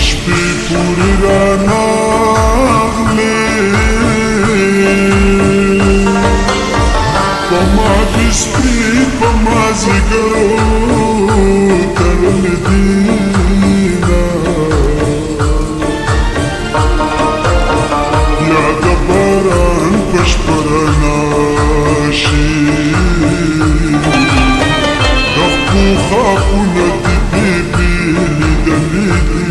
شپې پورې رانغلې په ما کې سپي په مازدیګرو تړلې دینه یا د باران په شپه راناشي د خپو خاپونه دې بې لیدلې دي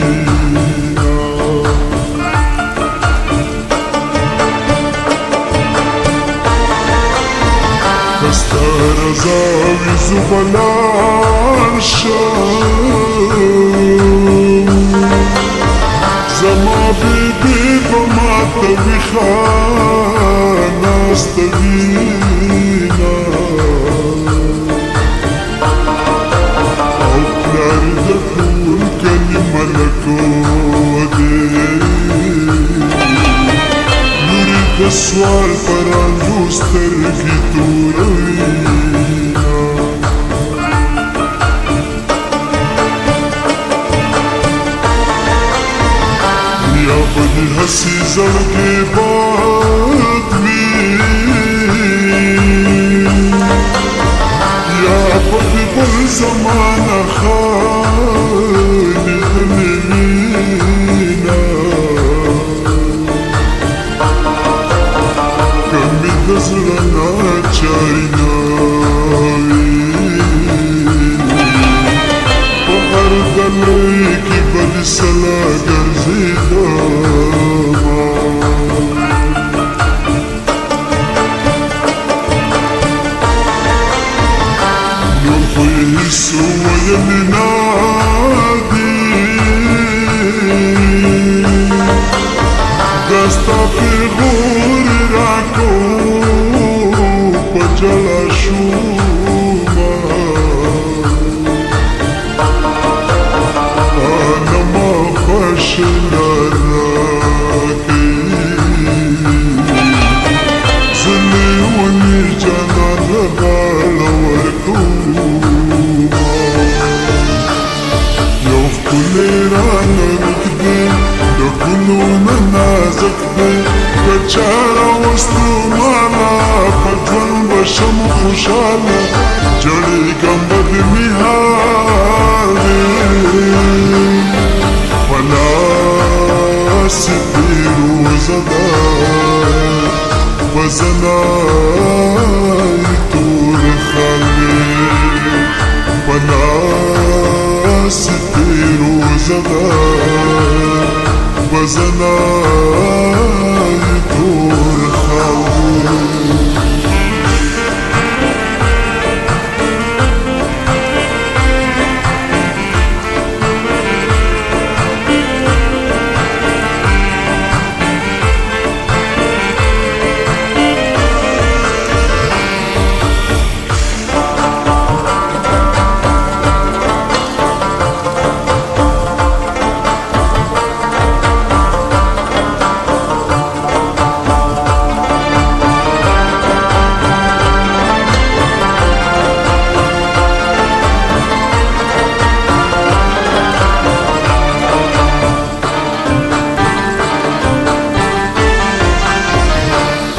ستا رضا وي زه به لاړ شم زما بېبې به ماته ویښه ناسته وینه او پلار د ټول کلي ملکو دی لورې د سوال په رانجو سترګې توروي یا به دې هسې زړګې باد وي یا به دې بل زمانه خالي دلې وینه که مې د زړه ناچاري ناوي په هر ډلۍ کې به دې سلا ګرځېدمه نور خو یې هېڅ ویلې نه دي دا ستا پېغور یې راکړو په جلا شومه نه ما خوښ راکړي زه لیوني جانان غاړه ورکومه یو ښکلی رانه روږدی د ګلونه نازک دی که چا راوستو مالا په ژوند به شم خوشحاله جړېږم به د نهار دی په لاس یې فیروزه ده په زنای تور خال دی په لاس یې فیروزه ده په زنای تور خال دی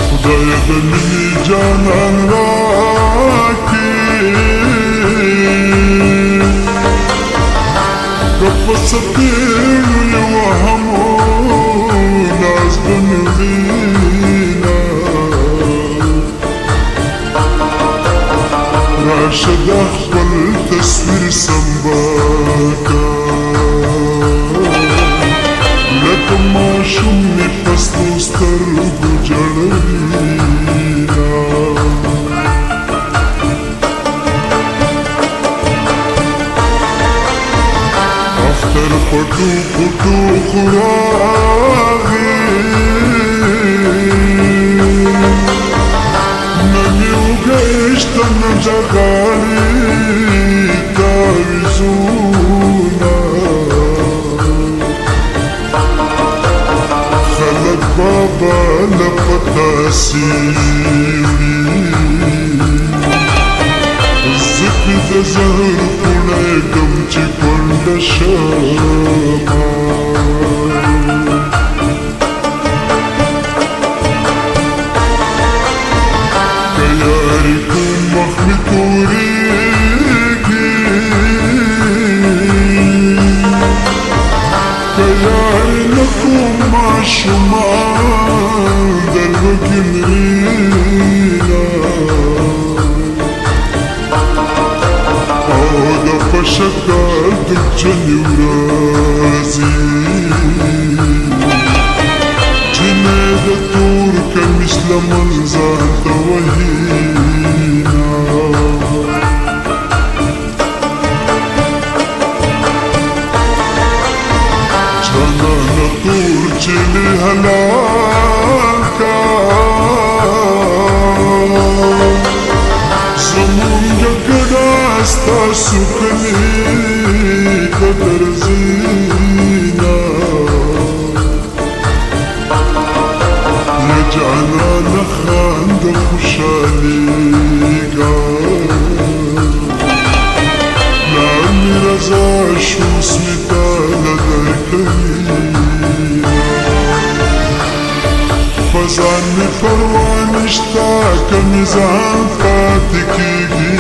خدای د مینې جانان راکړي که په څپېړو یې وهمو نازدن وینه جړوینا اختر پټو پټو خراغي نمیو گشتن جغالی تاویزونا خلق بابا لپتا سیوی زپی دزهر پونیدم چی کند شما کیاری کن مخمی توریگی کیاری نکن ماشمان در وگن رینا او دا پشکر دک جنی ورازی جنه دا تور کمیسل منزان توهینا جانانا تور چلی حلال کا زمونگ گداستا سکلی قدر زینا یا جانانا خاند خوشحالیگا لامی رضا شو اسمیتا لدر کلینا فزان می پروانشتا کمیزان پاتی کیگی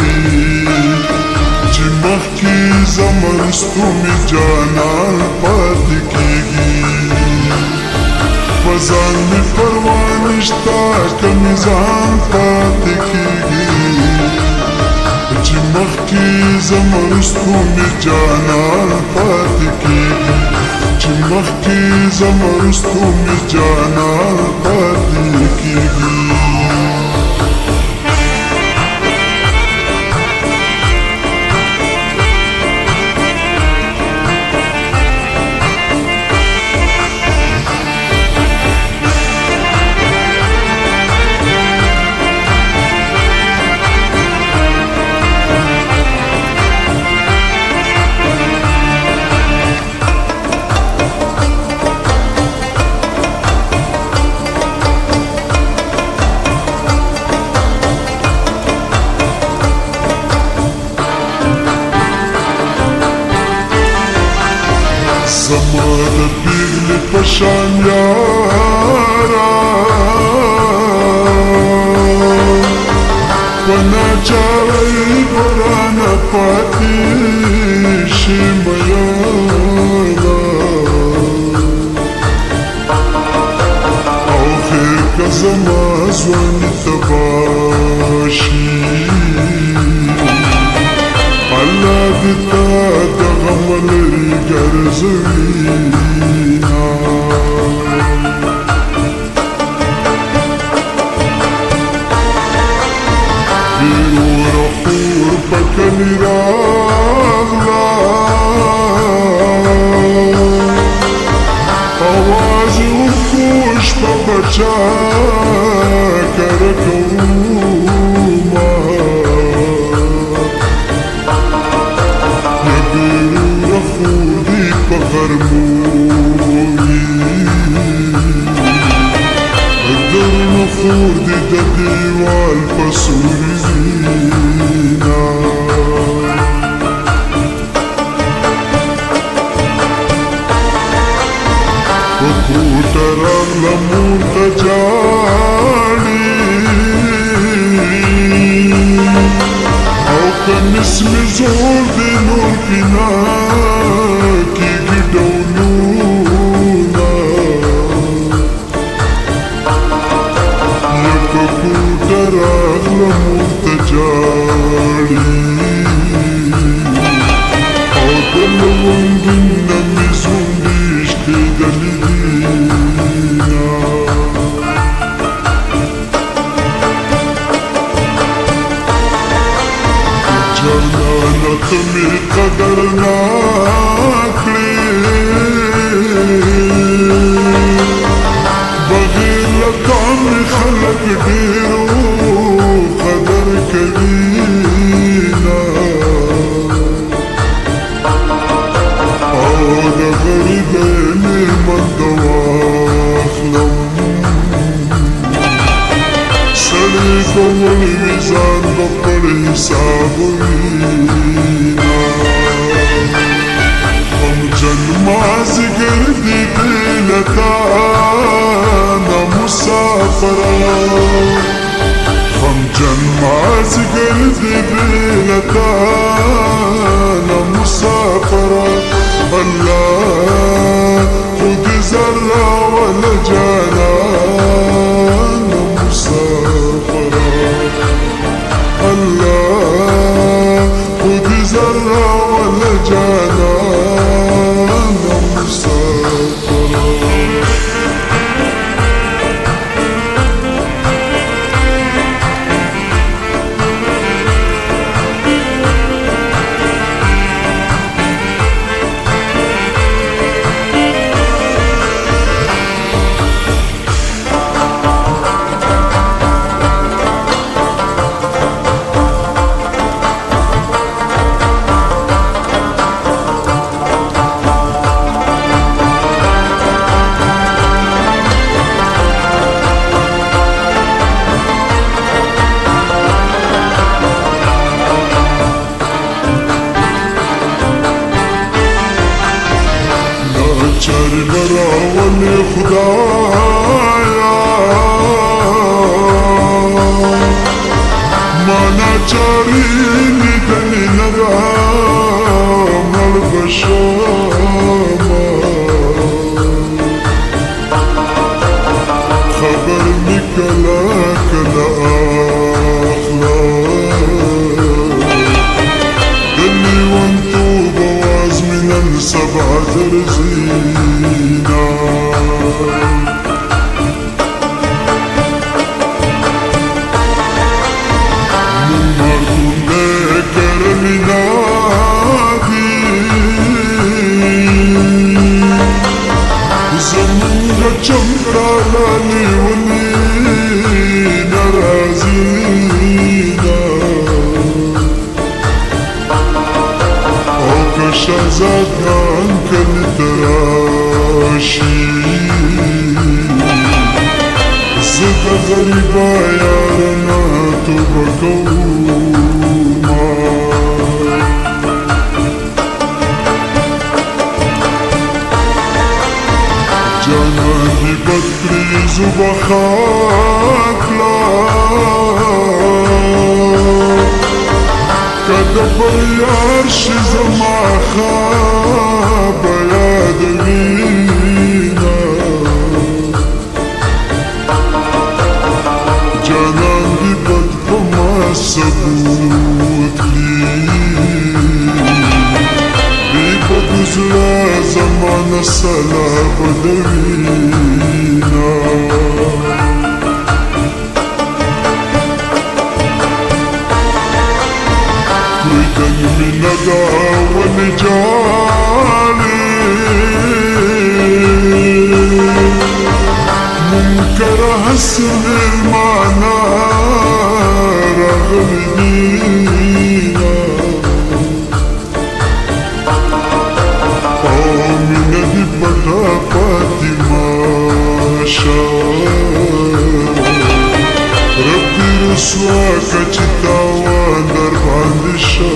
چی مخی زمرستو می جانان پاتی کیگی فزان می پروانشتا کمیزان پاتی کیگی چی مخی زمرستو می جانان پاتی کیگی چی مخی زمرستو می جانان پاتی کیگی زما د پیغلی پشان یارا پناچاوی برانا پاتی شیمیانا او خیر که زما زوانی تباشی اللہ دیتا دغم لری گرزوینا بیرو رخور پکنی راغلا آوازی و خوش پا بچا کرکوما خودی بغرمونی درن خوردی د دیوال پسوری زینا وکوتا راغلمون تجالی او کنسمی زور دی نور پینا تمي قدر ناکړي بغیر لکان خلق ډیرو قدر کوي نا او د غریب نعمت واخلم سړی کول میزان په خپل حساب وینا هم جنمازګر دي دلتا نه مسافره هم جنمازګر دي دلتا نه مسافره الله خود ذره ولا جانا نه مسافره الله خود ذره ولا جانا نه مسافره چاری براولی خدایا مانا چاری لیدنی نرا مر بشاما خبر نکلا کلا آخلا دلی وانتو بواز من السبعة رزينا من مردم لكر منادي زمون چمرا لالي ولينا رازينا شهزادان کل تراشی زد غریبا یارنا تو بکوما جانان دی بدکری زبا خاکلا کده پر یار شی زما خواب یادوینا جانان دی بد پما ثبوت لی دی بد زلا زمان سلا بدوینا من دا ونجالي منكر حسن المعنى رغبنينا ومن دبتا فاطمة ربي رسواك چتاوان در باندشا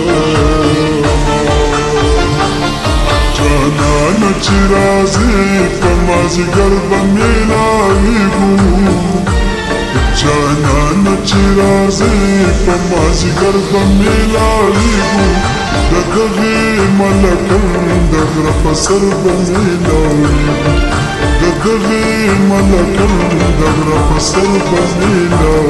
جانانا چی رازی پمازگر بمیلاویگو جانانا چی رازی پمازگر بمیلاویگو ددغی ملکم دغر پسر بمیلاویگو ددغی ملکم دغر پسر بمیلاویگو